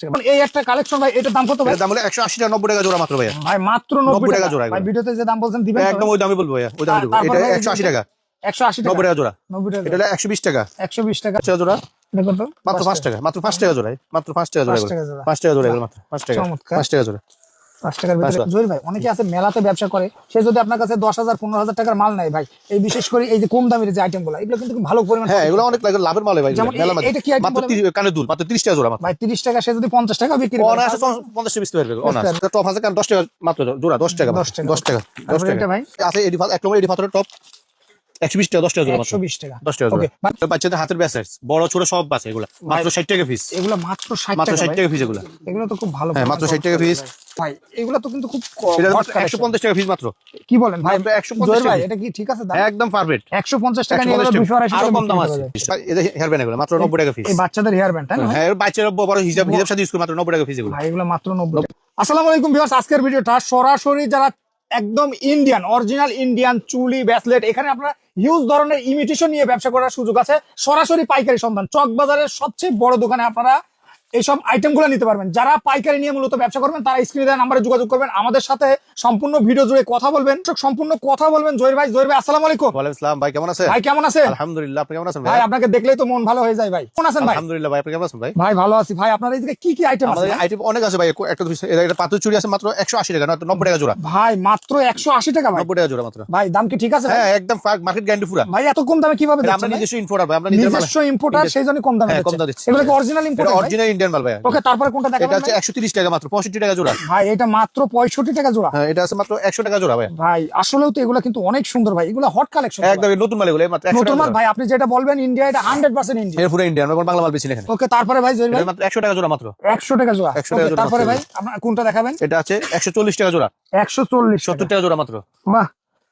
টাকা। এই একটা কালেকশন ভাই, এটার দাম কত ভাই? এর দাম হলো 180 টাকা, 90 টাকা জোড়া মাত্র ভাইয়া। ভাই মাত্র 90 টাকা জোড়া। ভাই ভিডিওতে যে দাম বলছেন দিবেন একদম ওই দামই বলবো ভাইয়া, ওই দামই দেব। এটা 180 টাকা, 180 টাকা, 90 টাকা জোড়া। 90 টাকা, এটা হলো 120 টাকা, 120 টাকা জোড়া। এটা কত? মাত্র 5 টাকা, মাত্র 5 টাকা জোড়া, মাত্র 5 টাকা জোড়া, 5 টাকা জোড়া এগুলো, মাত্র 5 টাকা, 5 টাকা জোড়া। 5 টাকার ভিতরে জহির ভাই, অনেকে আছে মেলাতে ব্যবসা করে, সে যদি আপনার কাছে 10,000 15,000 টাকার মাল নেয় ভাই, এই বিশেষ করে এই যে কম দামের যে আইটেমগুলো, এগুলো কিন্তু খুব ভালো পরিমাণ। হ্যাঁ, এগুলো অনেক লাভের মাল ভাই। যেমন এটা কি আইটেম মাত্র কানে দুল, মাত্র 30 টাকা জোড়া মাত্র। ভাই 30 টাকা, সে যদি 50 টাকা বিক্রি করে অনায়াসে 50 টাকা বিক্রি পারবে অনায়াসে। টপ আছে কান 10 টাকা মাত্র জোড়া, 10 টাকা, 10 টাকা, 10 টাকা, 10 টাকা। এটা ভাই আছে এডি এক নম্বর এডি পাথরের টপ 120 টাকা, 10 টাকা জোড়া মাত্র, 120 টাকা, 10 টাকা জোড়া। ওকে। বাচ্চাদের হাতের ব্যাসেট বড় ছোট সব আছে, এগুলো মাত্র 60 টাকা পিস, এগুলো মাত্র 60 মাত্র টাকা 60 ভাই। টাকা পিস এগুলো। এগুলো তো খুব ভালো, হ্যাঁ, মাত্র 60 টাকা পিস ভাই। এগুলো তো কিন্তু খুব এটা hot collection। 150 টাকা পিস মাত্র। কি বলেন ভাই? মাত্র 150 জহির ভাই টাকা। এটা কি ঠিক আছে দাম? একদম পারফেক্ট। 150 টাকা নিয়ে 280 আরো টাকা কম দাম বিক্রি আছে। করা যায়। এটা হেয়ার ব্যান্ড এগুলো মাত্র 90 টাকা পিস। এই বাচ্চাদের হেয়ার ব্যান্ড, তাই না? হ্যাঁ, বাচ্চারা বড় হিসাব সাথে ইউজ করে মাত্র 90 টাকা পিস এগুলো। ভাই এগুলো মাত্র 90 টাকা। আসসালামু আলাইকুম ভিউয়ার্স, আজকের ভিডিওটা সরাসরি যারা একদম ইন্ডিয়ান অরিজিনাল ইন্ডিয়ান চুলি ব্রেসলেট, এখানে আপনারা হিউজ ধরনের ইমিটেশন নিয়ে ব্যবসা করার সুযোগ আছে। সরাসরি পাইকারি সন্ধান, চক বাজারের সবচেয়ে বড় দোকানে আপনারা এইসব আইটেমগুলো নিতে পারবেন। যারা পাইকারি নিয়ে মূলত ব্যবসা করবেন তারা স্ক্রিনে দেওয়া নাম্বারে যোগাযোগ করবেন, আমাদের সাথে সম্পূর্ণ ভিডিও জুড়ে কথা বলবেন, সম্পূর্ণ কথা বলবেন। জহির ভাই, জহির ভাই আসসালামু আলাইকুম। ওয়ালাইকুম আসসালাম ভাই, কেমন আছেন? ভাই কেমন আছেন? আলহামদুলিল্লাহ, আপনি কেমন আছেন ভাই আপনাকে দেখলেই তো মন ভালো হয়ে যায় ভাই। কেমন আছেন ভাই? আলহামদুলিল্লাহ ভাই, আপনি কেমন আছেন ভাই? ভাই ভালো আছি ভাই। আপনার এই যে কি কি আইটেম আছে? আমাদের আইটেম অনেক আছে ভাই। একটা এটা পাথর চুড়ি আছে মাত্র 180 টাকা, 90 টাকা জোড়া। ভাই মাত্র 180 টাকা ভাই। 90 টাকা জোড়া মাত্র। ভাই দাম কি ঠিক আছে ভাই? হ্যাঁ, একদম মার্কেট গ্যারান্টি পুরো। ভাই এত কম দামে কিভাবে আমরা দিচ্ছেন? নিজস্ব ইম্পোর্টার ভাই, আমরা নিজস্ব ইম্পোর্টার, সেই জন্য কম দামে হ্যাঁ, কম দিচ্ছেন। দামে দিচ্ছি। এগুলো কি অরিজিনাল এটা ইম্পোর্টার? অরিজিনাল ইন্ডিয়ান মাল ভাই। ওকে, তারপরে কোনটা এটা দেখাবেন? হচ্ছে 130 টাকা মাত্র, 65 টাকা জোড়া। ভাই এটা মাত্র 65 টাকা জোড়া। হ্যাঁ, এটা আছে মাত্র 100 টাকা জোড়া ভাই। ভাই আসলেও তো এগুলো কিন্তু অনেক সুন্দর ভাই, এগুলো হট কালেকশন একদম নতুন মাল এগুলো, মাত্র 100 নতুন টাকা মাল জোড়া। ভাই। আপনি যেটা বলবেন ইন্ডিয়া, এটা 100% ইন্ডিয়া। এর পুরো ইন্ডিয়ান, আমরা বাংলা মাল বেশি এখানে। ওকে, তারপরে ভাই জহির ভাই এটা মাত্র 100 টাকা জোড়া মাত্র। 100 টাকা জোড়া। 100 টাকা ওকে, জোড়া তারপরে মাত্র। ভাই আপনারা কোনটা দেখাবেন? এটা আছে 140 টাকা জোড়া, 140 70 টাকা জোড়া মাত্র। বাহ,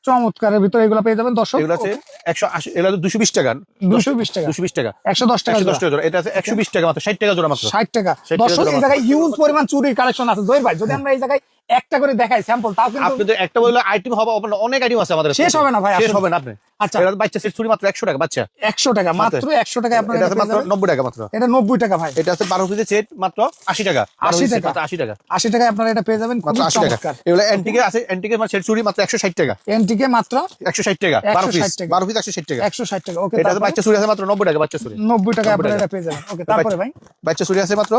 চমৎকারের ভিতরে এগুলো পেয়ে যাবেন দর্শক। এগুলো আছে 180, এগুলো 220 টাকা, 220 টাকা, 220 টাকা, 110 টাকা 110 টাকা জোড়া। এটা আছে 120 টাকা মাত্র, 60 টাকা জোড়া মাত্র। 60 টাকা। 60 টাকা দর্শক জোড়া এই জায়গায় হিউজ পরিমাণ চুরির কালেকশন আছে জহির ভাই। যদি আমরা এই জায়গায় একটা করে দেখাই স্যাম্পল, তাও কিন্তু আপনি তো একটা বলে আইটেম হবে, অনেক আইটেম আছে আমাদের, শেষ হবে না ভাই, শেষ আসলে। হবে না আপনি। আচ্ছা, এটা বাচ্চা সেট চুরি মাত্র 100 টাকা, বাচ্চা 100 টাকা মাত্র, 100 টাকা আপনারা এটা আছে মাত্র 90 টাকা মাত্র। এটা 90 টাকা ভাই। এটা আছে 12 পিসের সেট মাত্র 80 টাকা, 80 টাকা, মাত্র 80 টাকা, 80 টাকায় আপনারা এটা পেয়ে যাবেন, মাত্র খুবই 80 টাকা। চমৎকার। এগুলো এন্টিকে আছে, এন্টিকে মানে সেট চুরি মাত্র 160 টাকা, এনটিকে মাত্র 160 টাকা, 12 পিস, 160 টাকা। 12 পিস 160 টাকা। 160 টাকা। ওকে, এটা আছে বাচ্চা চুরি আছে মাত্র 90 টাকা, বাচ্চা চুরি 90 টাকা আপনারা 90 এটা পেয়ে যাবেন। ওকে, তারপরে ভাই বাচ্চা চুরি আছে মাত্র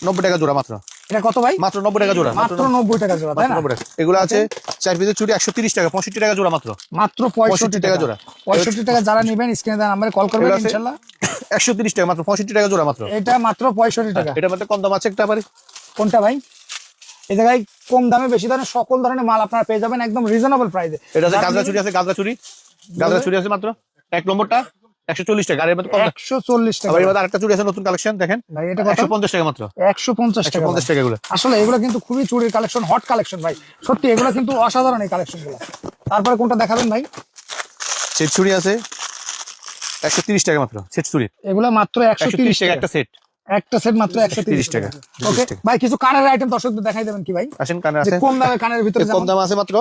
90 টাকা জোড়া মাত্র, এটা কত ভাই? মাত্র 90 টাকা জোড়া, মাত্র 90 টাকা জোড়া, তাই না? 90 টাকা। এগুলো আছে 4 পিসের চুরি 130 টাকা, 65 টাকা জোড়া মাত্র, মাত্র 65 টাকা জোড়া। 65 টাকা। যারা নেবেন স্ক্রিনে দেওয়া নম্বরে কল করবেন এগুলো আছে ইনশাআল্লাহ। 130 টাকা মাত্র, 65 টাকা জোড়া মাত্র। এটা মাত্র 65 টাকা। এটা মধ্যে কম দাম আছে একটা পারি। কোনটা ভাই? এই জায়গায় কম দামে বেশি দামে সকল ধরনের মাল আপনারা পেয়ে যাবেন একদম রিজনেবল প্রাইসে। এটা আছে গাজরা চুরি আছে, গাজরা চুরি আছে মাত্র এক নম্বরটা 140 টাকা, আর এর মধ্যে কম 140 টাকা। আবার এর মধ্যে আরেকটা চুরি আছে নতুন কালেকশন, দেখেন ভাই এটা কত? 150 টাকা মাত্র, 150 টাকা। 150 টাকা এগুলো। আসলে এগুলো কিন্তু খুবই চুরির কালেকশন, হট কালেকশন ভাই। সত্যি এগুলো কিন্তু অসাধারণ এই কালেকশন গুলো। তারপরে কোনটা দেখাবেন ভাই? সেট চুরি আছে 130 টাকা মাত্র, সেট চুরি এগুলো মাত্র 130 টাকা টাকা। একটা সেট, একটা সেট মাত্র 130 টাকা। ওকে ভাই, কিছু কানের আইটেম দর্শকদের দেখাই দেবেন কি ভাই? আসেন কানে যে আছে কম দামে কানের ভিতরে কম দাম আছে মাত্র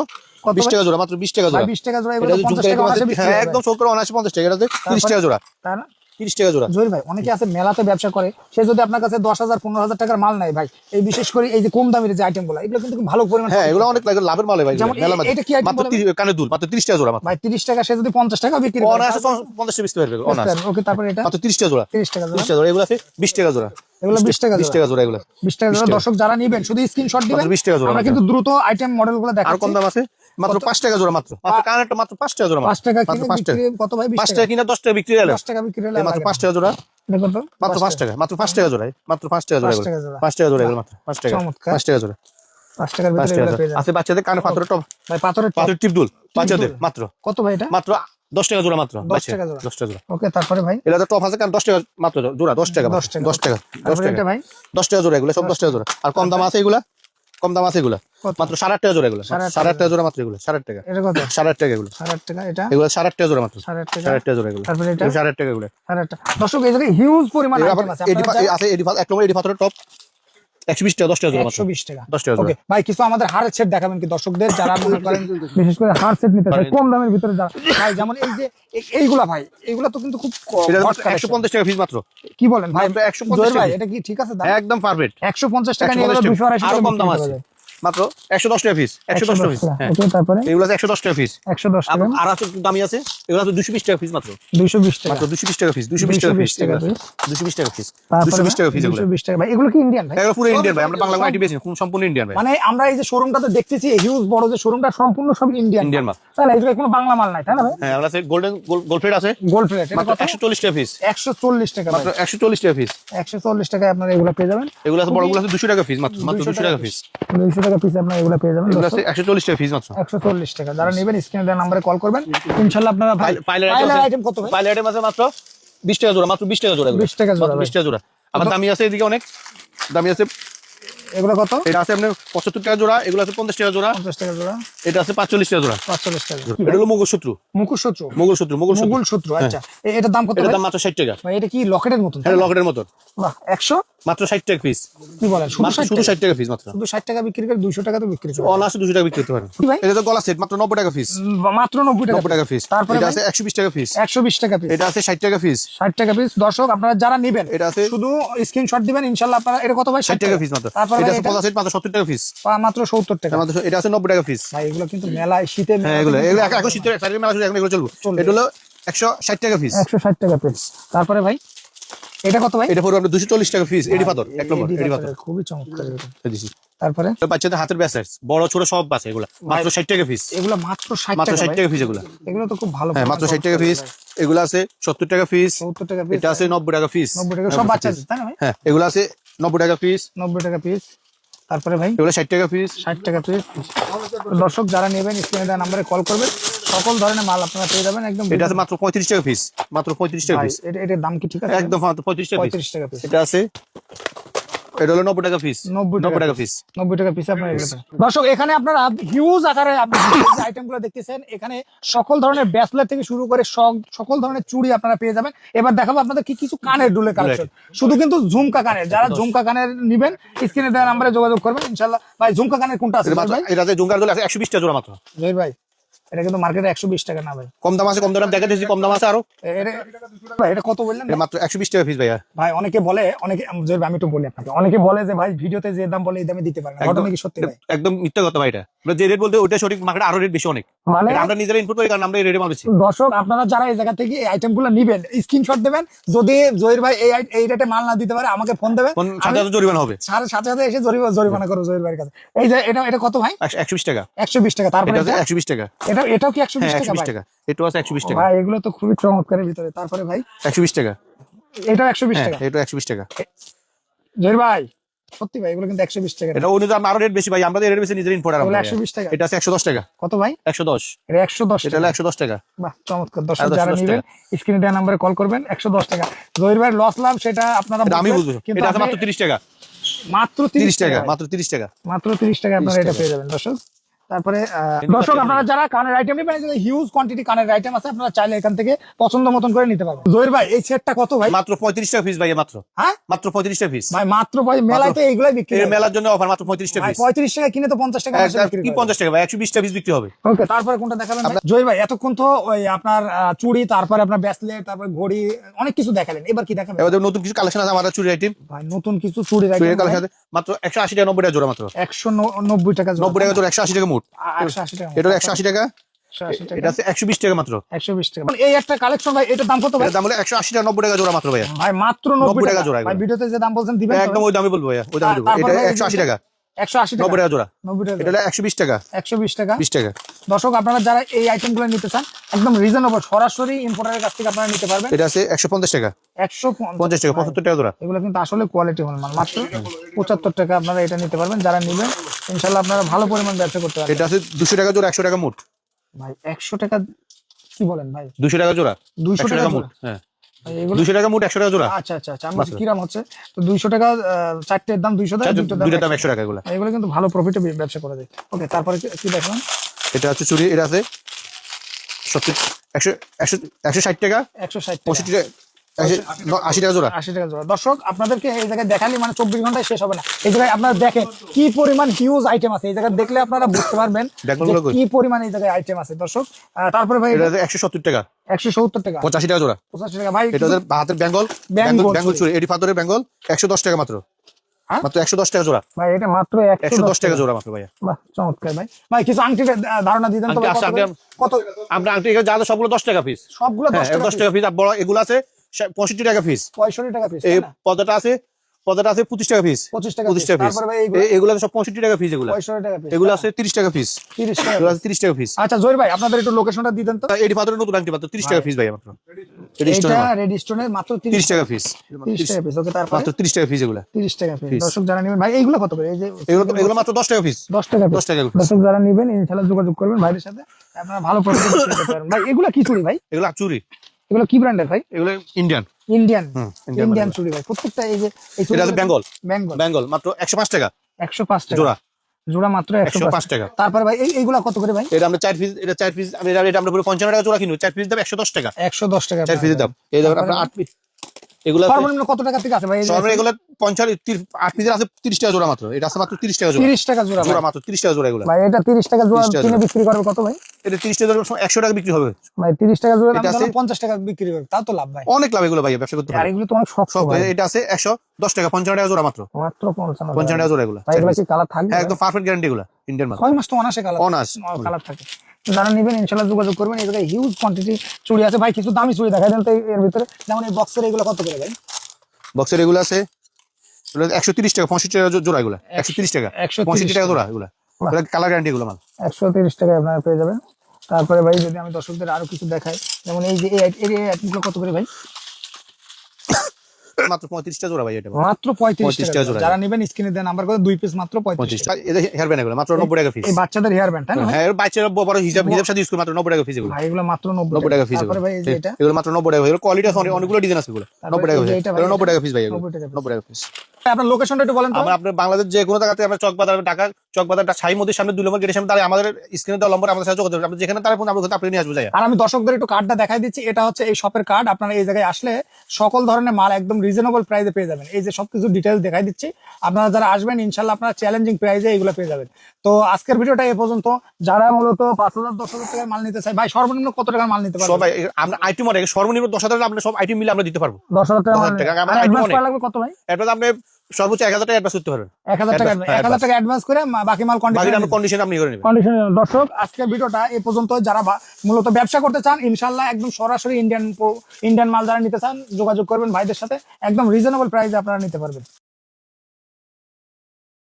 কত 20 ভাই? টাকা জোড়া, মাত্র 20 টাকা ভাই জোড়া। 20 টাকা জোড়া, এটা এগুলো যদি 50 টাকা আছে, 20 হ্যাঁ, টাকা। একদম চোখ করে 50 টাকা, এটা 30 টাকা জোড়া, তাই না? 30 টাকা জোড়া। জহির ভাই, অনেকে আছে মেলাতে ব্যবসা করে, সে যদি আপনার কাছে 10,000 15,000 টাকার মাল নেয় ভাই, এই বিশেষ করে এই যে কম দামের যে আইটেমগুলো, এগুলো কিন্তু খুব ভালো পরিমাণ। হ্যাঁ, এগুলো অনেক লাভের মাল ভাই। যেমন মেলা এটা কি item মাত্র বলেন? কানে দুল মাত্র 30 টাকা জোড়া মাত্র। ভাই 30 টাকা, সে যদি 50 টাকা বিক্রি করে অনায়াসে 50 টাকা বিক্রি পারবে অনায়াসে। ওকে, তারপরে এটা মাত্র 30 টাকা জোড়া, 30 টাকা 30 জোড়া। টাকা জোড়া। এগুলো আছে 20 টাকা জোড়া, এগুলো 20 টাকা 20 টাকা জোড়া এগুলো। 20 টাকা জোড়া। দর্শক যারা নেবেন শুধু স্ক্রিনশট দিবেন, মাত্র 20 টাকা জোড়া আমরা মাত্র। কিন্তু দ্রুত আইটেম মডেলগুলো আর দেখাচ্ছি। কম দাম আছে মাত্র 5 টাকা জোড়া মাত্র, মাত্র কানেরটা মাত্র 5 টাকা জোড়া 5 টাকা মাত্র, কিনে 5 টাকা, বিক্রি কত ভাই? 5 টাকা কিনা 10 টাকা বিক্রি হলো, 10 টাকা বিক্রি হলে মাত্র 5 টাকা জোড়া, এটা কত? মাত্র 5 টাকা, মাত্র 5 টাকা জোড়া, মাত্র 5 টাকা জোড়া 5 এগুলো, টাকা জোড়া। 5 টাকা জোড়া এগুলো মাত্র 5 টাকা, চমৎকার। 5 টাকা জোড়া, 5 টাকার 5 ভিতরে টাকা এগুলো পেয়ে জোড়া। যাবেন। আছে বাচ্চাদের কানে পাথরের টপ, ভাই পাথরের পাথরের টিপ দুল বাচ্চাদের মাত্র, কত ভাই এটা? মাত্র 10 টাকা জোড়া মাত্র, 10 টাকা জোড়া। 10 টাকা জোড়া। ওকে, তারপরে ভাই এগুলো তো টপ আছে কান 10 টাকা মাত্র জোড়া, 10 টাকা, 10 টাকা। 10 টাকা, 10 তারপরে টাকা এটা ভাই 10 টাকা জোড়া, এগুলো সব 10 টাকা জোড়া। আর কম দাম আছে এগুলা, কম দাম আছে এগুলা কত? মাত্র 8.5 টাকা জোড়া, এগুলো 8.5 টাকা জোড়া মাত্র, এগুলো 8.5 টাকা, এটা কত? 8.5 টাকা এগুলো, 8.5 টাকা। এটা এগুলো 8.5 টাকা জোড়া মাত্র, 8.5 টাকা। 8.5 টাকা জোড়া এগুলো, তারপরে এটা 8.5 টাকা এগুলো। 8.5 টাকা। দর্শক এই জায়গায় হিউজ পরিমাণ আইটেম আছে। এডি আছে, এডি এক নম্বর এডি পাথরের টপ 120 টাকা 10 টাকা জোড়া মাত্র 120 টাকা 10 টাকা জোড়া ওকে ভাই কিছু আমাদের হারের সেট দেখাবেন কি দর্শকদের যারা মনে করেন বিশেষ করে হার সেট নিতে চায় কম দামের ভিতরে যারা ভাই যেমন এই যে এইগুলা ভাই এইগুলা তো কিন্তু খুব এটা hot মাত্র collection। 150 টাকা পিস মাত্র কি বলেন ভাই মাত্র 150 জহির ভাই টাকা। এটা কি ঠিক আছে দাম একদম পারফেক্ট 150 টাকা নিয়ে গেলে 200 250 আরো টাকা কম দাম বিক্রি আছে করা যায়। মাত্র 110 টাকা পিস 110 টাকা পিস হ্যাঁ ওকে তারপরে এগুলো আছে 110 টাকা পিস 110 টাকা আর আছে দামি আছে এগুলো আছে 220 টাকা পিস মাত্র 220 টাকা মাত্র 220 টাকা পিস 220 টাকা পিস 220 টাকা piece। 220 টাকা পিস তারপরে 220 টাকা পিস এগুলো 220 টাকা ভাই এগুলো কি ইন্ডিয়ান ভাই এগুলো পুরো ইন্ডিয়ান ভাই আমরা বাংলা আইটি বেশি খুব সম্পূর্ণ ইন্ডিয়ান ভাই মানে আমরা এই যে শোরুমটাতে দেখতেছি হিউজ বড় যে শোরুমটা সম্পূর্ণ সব ইন্ডিয়ান ইন্ডিয়ান মাল তাহলে এই জায়গায় কোনো বাংলা মাল নাই তাই না ভাই হ্যাঁ আমরা আছে গোল্ডেন গোল্ড প্লেট আছে গোল্ড প্লেট এটা মাত্র কত 140 টাকা পিস 140 টাকা ভাই মাত্র 140 টাকা পিস 140 টাকায় আপনারা এগুলো পেয়ে যাবেন এগুলো আছে বড়গুলো আছে 200 টাকা পিস মাত্র মাত্র 200 টাকা পিস 200 টাকা পিস আপনারা এগুলো পেয়ে যাবেন এগুলো আছে 140 টাকা পিস মাত্র 140 টাকা যারা নেবেন স্ক্রিনে দেওয়া নম্বরে কল করবেন ইনশাআল্লাহ আপনারা ভাই পাইলের আইটেম কত ভাই পাইলের আইটেম আছে মাত্র 20 টাকা জোড়া মাত্র 20 টাকা জোড়া 20 টাকা জোড়া ভাই। 20 টাকা জোড়া আবার দামি আছে এদিকে অনেক দামি আছে এগুলো কত এটা আছে আপনার 75 টাকা জোড়া এগুলো আছে 50 টাকা জোড়া 50 টাকা জোড়া এটা আছে 45 টাকা জোড়া 45 টাকা এটা হলো মুগলসূত্র মুকুটসূত্র মুগলসূত্র মুগলসূত্র মুঘল সূত্র আচ্ছা এটার দাম কত এটার ভাই? দাম মাত্র 60 টাকা ভাই এটা কি লকেটের মতন এটা লকেটের মতো বাহ 100 মাত্র 60 টাকা পিস কি বলেন শুধু মাত্র 60 শুধু টাকা 60 টাকা পিস মাত্র শুধু 60 টাকা বিক্রি করে 200 টাকা তো বিক্রি করে অনার্স 200 টাকা বিক্রি করতে পারেন কি ভাই? এটা তো গলা সেট মাত্র 90 টাকা পিস মাত্র 90 টাকা 90 টাকা পিস তারপরে এটা ভাই? আছে 120 টাকা পিস 120 টাকা পিস এটা আছে 60 টাকা পিস 60 টাকা পিস দর্শক আপনারা যারা নেবেন এটা আছে শুধু স্ক্রিনশট দিবেন ইনশাআল্লাহ আপনারা এটা কত ভাই 60 টাকা পিস মাত্র তারপরে এটা ভাই আছে 50 সেট মাত্র 70 টাকা পিস মাত্র 70 টাকা মাত্র এটা আছে 90 টাকা পিস ভাই এগুলো কিন্তু মেলায় শীতে হ্যাঁ এগুলো এগুলো এখন শীতের সাইডে মেলা শুরু এখন এগুলো চলবে চলবে। এটা হলো 160 টাকা পিস 160 টাকা পিস তারপরে ভাই এটা কত ভাই এটা পড়বে আপনার 240 টাকা পিস এডি পাথর এক নম্বর এডি পাথর খুবই চমৎকার এটা। দিছি তারপরে বাচ্চাদের হাতের ব্যাসেস বড় ছোট সব আছে এগুলো মাত্র 60 টাকা পিস এগুলো মাত্র 60 মাত্র টাকা 60 ভাই। টাকা পিস এগুলো এগুলো তো খুব ভালো হ্যাঁ মাত্র 60 টাকা পিস এগুলো আছে 70 টাকা পিস 70 টাকা পিস এটা আছে 90 টাকা পিস 90 টাকা সব বাচ্চাদের তাই না ভাই হ্যাঁ এগুলো আছে 90 টাকা পিস 90 টাকা পিস তারপরে ভাই এগুলো 60 টাকা পিস 60 টাকা পিস দর্শক যারা নেবেন স্ক্রিনে দেওয়া নম্বরে কল করবেন সকল ধরনের মাল আপনারা পেয়ে যাবেন একদম এটা আছে মাত্র 35 টাকা পিস মাত্র 35 টাকা ভাই, পিস এটার দাম কি ঠিক আছে একদম মাত্র 35 টাকা পিস 35 টাকা পিস এটা আছে এটা হলো 90 টাকা পিস 90 টাকা পিস 90 টাকা পিস আপনারা এগুলো পাবেন। দর্শক এখানে আপনারা হিউজ আকারে আপনি যে আইটেমগুলো দেখতেছেন এখানে সকল ধরনের ব্যাসলেট থেকে শুরু করে সকল ধরনের চুড়ি আপনারা পেয়ে যাবেন এবার দেখাবো আপনাদের কি কিছু কানের দুলের কালেকশন শুধু কিন্তু ঝুমকা কানের যারা ঝুমকা কানের নেবেন স্ক্রিনে দেওয়া নম্বরে যোগাযোগ করবেন ইনশাআল্লাহ ভাই ঝুমকা কানের কোনটা আছে এটা মাত্র ভাই এটাতে জুঙ্গার দোল আছে 120 টাকা জোড়া মাত্র জহির ভাই এটা কিন্তু মার্কেটে 120 টাকা না ভাই কম দাম আছে কম দাম দেখা দিয়েছি কম দাম আছে আরো ভাই এটা কত বললেন এটা মাত্র 120 টাকা পিস ভাইয়া ভাই অনেকে বলে অনেকে জহির ভাই, আমি একটু বলি আপনাকে অনেকে বলে যে ভাই ভিডিওতে যে দাম বলে এই দামে দিতে পারেন ঘটনা কি সত্যি ভাই একদম মিথ্যা কথা ভাই এটা আমরা যে রেট বলতে ওটা সঠিক মার্কেটে আরো রেট বেশি অনেক মানে এটা আমরা নিজেরা ইনপুট করি কারণ আমরা এই রেটে মালছি দর্শক আপনারা যারা এই জায়গা থেকে এই আইটেমগুলো নেবেন স্ক্রিনশট দেবেন যদি জহির ভাই এই রেটে মাল না দিতে পারে আমাকে ফোন দেবেন কোন সাথে সাথে জরিমানা হবে সাথে সাথে এসে জরিমানা করো জহির ভাইয়ের কাছে এই যে এটা কত ভাই 120 টাকা 120 টাকা তারপরে এটা আছে 120 টাকা এটাও কি 120 হ্যাঁ টাকা 120 ভাই টাকা এটা আছে 120 টাকা ভাই এগুলো তো খুবই চমৎকারের ভিতরে তারপরে ভাই 120 টাকা এটাও 120 হ্যাঁ টাকা এটা 120 টাকা জহির ভাই সত্যি ভাই এগুলো কিন্তু 120 টাকা এটা অনুযায়ী আরো রেট বেশি ভাই আমরা রেট বেশি নিজের ইনপুট আর এগুলো 120 টাকা এটা আছে 110 টাকা কত ভাই 110 এটা 110 এটা টাকা হলো 110 টাকা বাহ চমৎকার দর্শক 110 যারা নেবেন স্ক্রিনে দেওয়া নম্বরে কল করবেন 110 টাকা জহির ভাই লস লাভ সেটা আপনারা এটা আমি বুঝবেন, বুঝবো কিন্তু এটা আছে আপনি মাত্র 30 টাকা মাত্র 30 টাকা ভাই। মাত্র 30 টাকা মাত্র 30 টাকা আপনারা এটা পেয়ে যাবেন দর্শক তারপরে দর্শক আপনারা যারা কানের আইটেম নেবেন হিউজ কোয়ান্টিটি কানের আইটেম আছে আপনারা চাইলে এখান থেকে পছন্দ মতন করে নিতে পারবেন জহির ভাই এই সেটটা কত ভাই মাত্র 35 টাকা পিস ভাই মাত্র হ্যাঁ মাত্র 35 টাকা পিস ভাই মাত্র ভাই মেলায় তো এইগুলাই বিক্রি এর হয়। মেলার জন্য অফার মাত্র 35 টাকা ভাই পিস 35 টাকা কিনে তো 50 টাকা মাসে বিক্রি কি করে 50 টাকা ভাই 120 টাকা পিস বিক্রি হবে ওকে তারপরে কোনটা দেখালেন ভাই? জহির ভাই এতক্ষণ তো ওই আপনার চুড়ি তারপরে আপনার ব্রেসলেট তারপরে ঘড়ি অনেক কিছু দেখালেন এবার কি দেখাবেন এবার নতুন কিছু কালেকশন আছে আমাদের চুরি আইটেম ভাই নতুন কিছু চুড়ি চুরির কালেকশন আছে মাত্র 180 টাকা 90 টাকা জোড়া মাত্র 190 টাকা 90 টাকা জোড়া 180 টাকা মোট 180 টাকা এটা 180 টাকা 180 টাকা এটা আছে 120 টাকা মাত্র 120 টাকা এই একটা কালেকশন ভাই এটার দাম কত ভাই এর দাম হলো 180 টাকা 90 টাকা জোড়া মাত্র ভাইয়া ভাই মাত্র 90 90 টাকা টাকা জোড়া ভাই এগুলো। ভিডিওতে যে দাম বলছেন দিবেন একদম ওই দামই বলবো ভাইয়া ওই দামই দেবো তারপর এটা ভাই 180 টাকা 180 টাকা 90 টাকা জোড়া 90 টাকা এটা হলো 120 টাকা 120 টাকা 20 টাকা দর্শক আপনারা যারা এই আইটেমগুলো নিতে চান একদম রিজনেবল সরাসরি ইম্পোর্টারের কাছ থেকে আপনারা নিতে পারবেন এটা আছে 150 টাকা 150 টাকা 75 টাকা জোড়া এগুলো কিন্তু আসলে কোয়ালিটি মাল মাত্র 75 টাকা আপনারা এটা নিতে পারবেন যারা নেবেন ইনশাআল্লাহ আপনারা ভালো পরিমাণ ব্যবসা করতে পারবেন এটা আছে 200 টাকা জোড়া 100 টাকা মোট ভাই 100 টাকা কি বলেন ভাই 200 টাকা জোড়া 200 টাকা মোট জোড়া? হ্যাঁ ভাই এগুলো 200 টাকা মোট 100 টাকা জোড়া আচ্ছা আচ্ছা আচ্ছা আমরা কিরাম হচ্ছে তো 200 টাকা চারটের দাম 200 টাকা দুটোর দাম দুইটার দাম 100 100 টাকা এগুলো এগুলো কিন্তু ভালো প্রফিটে ব্যবসা করা যায় ওকে তারপরে কি দেখলাম এটা আছে চুরি এটা আছে 70 100 160 টাকা 160 টাকা 65 টাকা 80 টাকা জোড়া। 80 টাকা জোড়া। দর্শক আপনাদেরকে এই জায়গায় দেখালি মানে 24 ঘন্টায় শেষ হবে না। এই জায়গায় আপনারা দেখেন কি পরিমাণ হিউজ আইটেম আছে, এই জায়গায় দেখলে আপনারা বুঝতে পারবেন যে কি পরিমাণ এই জায়গায় আইটেম আছে দর্শক। তারপরে ভাই এটা 170 টাকা, 170 টাকা, 85 টাকা জোড়া, 85 টাকা ভাই। এটা হাতের বেঙ্গল চুড়ি, এডি পাথরের বেঙ্গল 110 টাকা মাত্র, মাত্র 110 টাকা জোড়া ভাই। এটা মাত্র 110 টাকা জোড়া মাত্র ভাই। বাহ চমৎকার ভাই। ভাই কিছু আংটির ধারণা দিতেন তো কত? আমরা আংটি যা সবগুলো 10 টাকা পিস, সবগুলো 10 টাকা পিস। আর বড় এগুলো আছে 65 টাকা পিস, 65 টাকা পিস। এই পদাটা আছে 25 টাকা পিস, 25 টাকা 25 টাকা পিস। তারপরে ভাই এগুলো সব 65 টাকা পিস, এগুলো 65 টাকা পিস, এগুলো আছে 30 টাকা পিস, 30 টাকা, এগুলো আছে 30 টাকা পিস। আচ্ছা জহির ভাই আপনাদের একটু লোকেশনটা দিতেন তো। এডি পাথরের নতুন আংটি মাত্র 30 টাকা পিস ভাই মাত্র। এটা রেড স্টোনের মাত্র 30 টাকা পিস, 30 টাকা পিস। ওকে তারপর মাত্র 30 টাকা পিস, এগুলো 30 টাকা পিস। দর্শক যারা নেবেন ভাই এইগুলো কত করে? এই যে এগুলো মাত্র 10 টাকা পিস, 10 টাকা পিস। 10 টাকা পিস। দর্শক যারা নেবেন ইনশাআল্লাহ যোগাযোগ করবেন ভাইদের সাথে, আপনারা ভালো প্রফিট করতে পারবেন। ভাই এগুলো কি চুড়ি ভাই? এগুলো চুড়ি, এগুলো কি ব্র্যান্ডের ভাই? এগুলো ইন্ডিয়ান ইন্ডিয়ান চুড়ি ভাই। প্রত্যেকটা এই যে এই এটা আছে বেঙ্গল, বেঙ্গল বেঙ্গল মাত্র 105 টাকা, 105 টাকা জোড়া, জোড়া মাত্র 105 টাকা। তারপর ভাই এইগুলা কত করে ভাই? এটা আমরা 4 পিস, এটা 4 পিস, এটা আমরা পুরো 55 টাকা জোড়া কিনবো, 4 পিস দাম 110 টাকা, 110 টাকা 4 পিসের দাম। এই দাম আপনার 8 পিস, এগুলো সর্বনিম্ন কত টাকা থেকে আছে ভাই? সর্বনিম্ন এগুলো 50 8 পিসের আছে 30 টাকা জোড়া মাত্র, এটা আছে মাত্র 30 টাকা জোড়া, 30 টাকা জোড়া, জোড়া মাত্র 30 টাকা জোড়া। এগুলো ভাই এটা 30 টাকা জোড়া 30 টাকা কিনে জোড়া। বিক্রি করবে কত ভাই? এটা 30 টাকা জোড়া 100 টাকা বিক্রি হবে ভাই। 30 টাকা জোড়া এটা আছে 50 টাকা বিক্রি করবে, তাও তো লাভ ভাই। অনেক লাভ এগুলো ভাই, ব্যবসা করতে আর পারে। এগুলো তো অনেক শক্ত সব ভাই। এটা আছে 110 টাকা, 55 টাকা জোড়া মাত্র, মাত্র 55 টাকা জোড়া এগুলো। ভাই এগুলো কি কালার থাকবে? হ্যাঁ একদম পারফেক্ট গ্যারান্টি এগুলো, ইন্ডিয়ান মাল। 6 মাস তো অনাসে কালার থাকে। যারা নেবেন ইনশাআল্লাহ যোগাযোগ করবেন। এই জায়গায় হিউজ কোয়ান্টিটি চুড়ি আছে ভাই। কিছু দামি চুড়ি দেখাই দেন তো এর ভিতরে। যেমন এই বক্সের এগুলো কত করে ভাই? বক্সের এগুলো আছে 130 টাকা, 65 টাকা জোড়া এগুলো, 130 টাকা, 65 টাকা জোড়া এগুলো, কালার গ্যারান্টি এগুলো মাল। 130 টাকায় আপনারা পেয়ে যাবেন। তারপরে ভাই যদি আমি দর্শকদের আরো কিছু দেখাই, যেমন এই যে এই আইটেমগুলো কত করে ভাই? মাত্র 35 টাকা জোড়া ভাই, এটা মাত্র 35 টাকা জোড়া। যারা নেবেন স্ক্রিনে দেন নাম্বার করে 2 পিস মাত্র 35 টাকা। এটা হেয়ার ব্যান্ড এগুলো মাত্র 90 টাকা পিস। এই বাচ্চাদের হেয়ার ব্যান্ড, তাই না? হ্যাঁ বাচ্চারা বড় হিসাব সাথে ইউজ করে মাত্র 90 টাকা পিস এগুলো। ভাই এগুলো মাত্র 90 টাকা পিস। তারপরে ভাই এই যে এটা এগুলো মাত্র 90 টাকা। এগুলো কোয়ালিটি আছে, অনেকগুলো ডিজাইন আছে এগুলো। 90 টাকা পিস, এগুলো 90 টাকা পিস ভাই, এগুলো 90 টাকা পিস। আপনার লোকেশনটা একটু বলেন তো। আমরা আপনার বাংলাদেশ যে কোনো জায়গাতে, আমরা চক বাজার, ঢাকা চক বাজারটা ছাই মধ্যে সামনে 2 নম্বর গেটের সামনে, তাহলে আমাদের স্ক্রিনে দেওয়া নম্বর আমাদের সাথে যোগাযোগ করবেন। আপনি যেখানে তার ফোন আপনি আপনি নিয়ে আসবে যায়। আর আমি দর্শকদের একটু কার্ডটা দেখাই দিচ্ছি। এটা হচ্ছে এই শপের কার্ড। আপনারা এই জায়গায় আসলে সকল ধরনের মাল একদম রিজনেবল প্রাইসে পেয়ে যাবেন। এই যে সবকিছু ডিটেইলস দেখাই দিচ্ছি, আপনারা যারা আসবেন ইনশাআল্লাহ আপনারা চ্যালেঞ্জিং প্রাইসে এগুলো পেয়ে যাবেন। তো আজকের ভিডিওটা এই পর্যন্ত। যারা মূলত 5000 10,000 টাকার মাল নিতে চায় ভাই, সর্বনিম্ন কত টাকার মাল নিতে পারবেন? সবাই আমরা আইটেম অনেক, সর্বনিম্ন 10,000 টাকা আমরা সব আইটেম মিলে আমরা দিতে পারবো। 10,000 টাকা মাল। 10,000 টাকা আর অ্যাডভান্স করা লাগবে কত ভাই? এরপর আপনি সর্বোচ্চ 1000 টাকা অ্যাডভান্স করতে পারবেন। 1000 টাকা 1000 টাকা অ্যাডভান্স করে বাকি মাল কন্ডিশন আপনি করে নেবেন। কন্ডিশন। দর্শক আজকের ভিডিওটা এই পর্যন্ত। যারা মূলত ব্যবসা করতে চান ইনশাআল্লাহ একদম সরাসরি ইন্ডিয়ান মাল যারা নিতে চান যোগাযোগ করবেন ভাইদের সাথে, একদম রিজনেবল প্রাইসে আপনারা নিতে পারবেন।